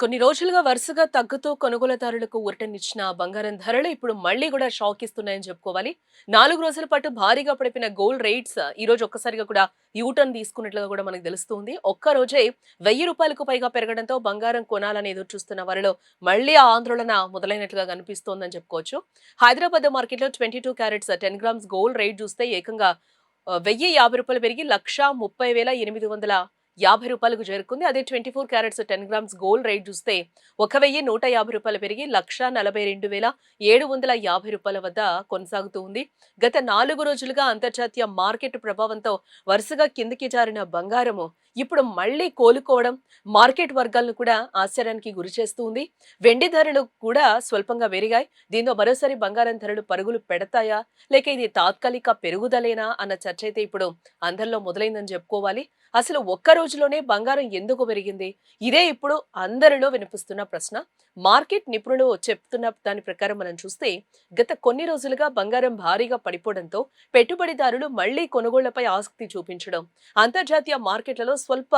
కొన్ని రోజులుగా వరుసగా తగ్గుతూ కొనుగోలుదారులకు ఊరటనిచ్చిన బంగారం ధరలు ఇప్పుడు మళ్ళీ కూడా షాక్ ఇస్తున్నాయని చెప్పుకోవాలి. 4 రోజుల పాటు భారీగా పడిపోయిన గోల్డ్ రేట్స్ ఈ రోజు ఒక్కసారిగా కూడా యూటర్న్ తీసుకున్నట్లుగా కూడా మనకు తెలుస్తుంది. ఒక్క రోజే ₹1000కు పైగా పెరగడంతో బంగారం కొనాలని ఎదురు చూస్తున్న వారిలో మళ్ళీ ఆ ఆందోళన మొదలైనట్లుగా కనిపిస్తోందని చెప్పుకోవచ్చు. హైదరాబాద్ మార్కెట్లో 22 క్యారెట్స్ 10 గ్రామ్స్ గోల్డ్ రేట్ చూస్తే ఏకంగా ₹1050 పెరిగి ₹1,30,850కు చేరుకుంది. అదే 24 క్యారెట్స్ 10 గ్రామ్స్ గోల్డ్ రేట్ చూస్తే ₹1,150 పెరిగి ₹1,42,750 వద్ద కొనసాగుతూ ఉంది. గత 4 రోజులుగా అంతర్జాతీయ మార్కెట్ ప్రభావంతో వరుసగా కిందికి జారిన బంగారము ఇప్పుడు మళ్ళీ కోలుకోవడం మార్కెట్ వర్గాలను కూడా ఆశ్చర్యానికి గురిచేస్తూ ఉంది. వెండి ధరలు కూడా స్వల్పంగా పెరిగాయి. దీంతో మరోసారి బంగారం ధరలు పరుగులు పెడతాయా లేక ఇది తాత్కాలిక పెరుగుదలేనా అన్న చర్చ అయితే ఇప్పుడు అందరిలో మొదలైందని చెప్పుకోవాలి. అసలు ఒక్క రోజులోనే బంగారం ఎందుకు పెరిగింది? ఇదే ఇప్పుడు అందరిలో వినిపిస్తున్న ప్రశ్న. మార్కెట్ నిపుణులు చెప్తున్న దాని ప్రకారం మనం చూస్తే గత కొన్ని రోజులుగా బంగారం భారీగా పడిపోవడంతో పెట్టుబడిదారులు మళ్లీ కొనుగోళ్లపై ఆసక్తి చూపించడం, అంతర్జాతీయ మార్కెట్లలో స్వల్ప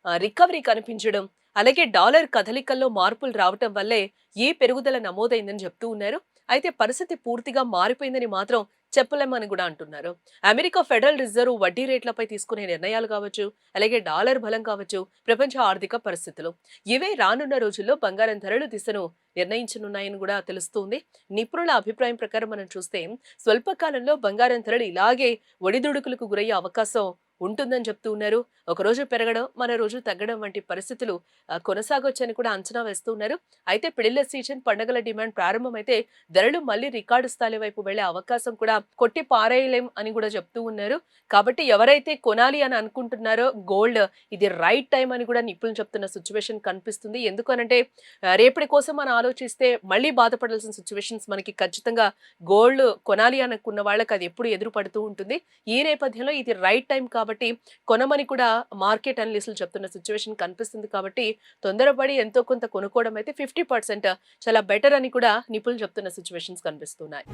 రికవరీ కనిపించడం, అలాగే డాలర్ కదలికల్లో మార్పులు రావటం వల్లే ఈ పెరుగుదల నమోదైందని చెప్తూ ఉన్నారు. అయితే పరిస్థితి పూర్తిగా మారిపోయిందని మాత్రం చెప్పలేమని కూడా అంటున్నారు. అమెరికా ఫెడరల్ రిజర్వ్ వడ్డీ రేట్లపై తీసుకునే నిర్ణయాలు కావచ్చు, అలాగే డాలర్ బలం కావచ్చు, ప్రపంచ ఆర్థిక పరిస్థితులు ఇవే రానున్న రోజుల్లో బంగారం ధరలు దిశను నిర్ణయించనున్నాయని కూడా తెలుస్తుంది. నిపుణుల అభిప్రాయం ప్రకారం మనం చూస్తే స్వల్పకాలంలో బంగారం ధరలు ఇలాగే ఒడిదుడుకులకు గురయ్యే అవకాశం ఉంటుందని చెప్తూ ఉన్నారు. ఒక రోజు పెరగడం మరో రోజు తగ్గడం వంటి పరిస్థితులు కొనసాగొచ్చని కూడా అంచనా వేస్తూ ఉన్నారు. అయితే పెళ్లిళ్ల సీజన్, పండుగల డిమాండ్ ప్రారంభమైతే ధరలు మళ్ళీ రికార్డు స్థాయి వైపు వెళ్లే అవకాశం కూడా కొట్టి పారేయలేం అని కూడా చెప్తూ ఉన్నారు. కాబట్టి ఎవరైతే కొనాలి అని అనుకుంటున్నారో గోల్డ్, ఇది రైట్ టైం అని కూడా నిపుణులు చెప్తున్న సిచ్యువేషన్ కనిపిస్తుంది. ఎందుకనంటే రేపటి కోసం మనం ఆలోచిస్తే మళ్ళీ బాధపడాల్సిన సిచ్యువేషన్స్ మనకి ఖచ్చితంగా గోల్డ్ కొనాలి అనుకున్న వాళ్ళకి అది ఎప్పుడు ఎదురు పడుతూ ఉంటుంది. ఈ నేపథ్యంలో ఇది రైట్ టైం కాబట్టి కొనమని కూడా మార్కెట్ అనలిస్టులు చెప్తున్న సిచ్యువేషన్ కనిపిస్తుంది. కాబట్టి తొందరపడి ఎంతో కొంత కొనుక్కోవడం అయితే 50% చాలా బెటర్ అని కూడా నిపుణులు చెప్తున్న సిచ్యువేషన్స్ కనిపిస్తున్నాయి.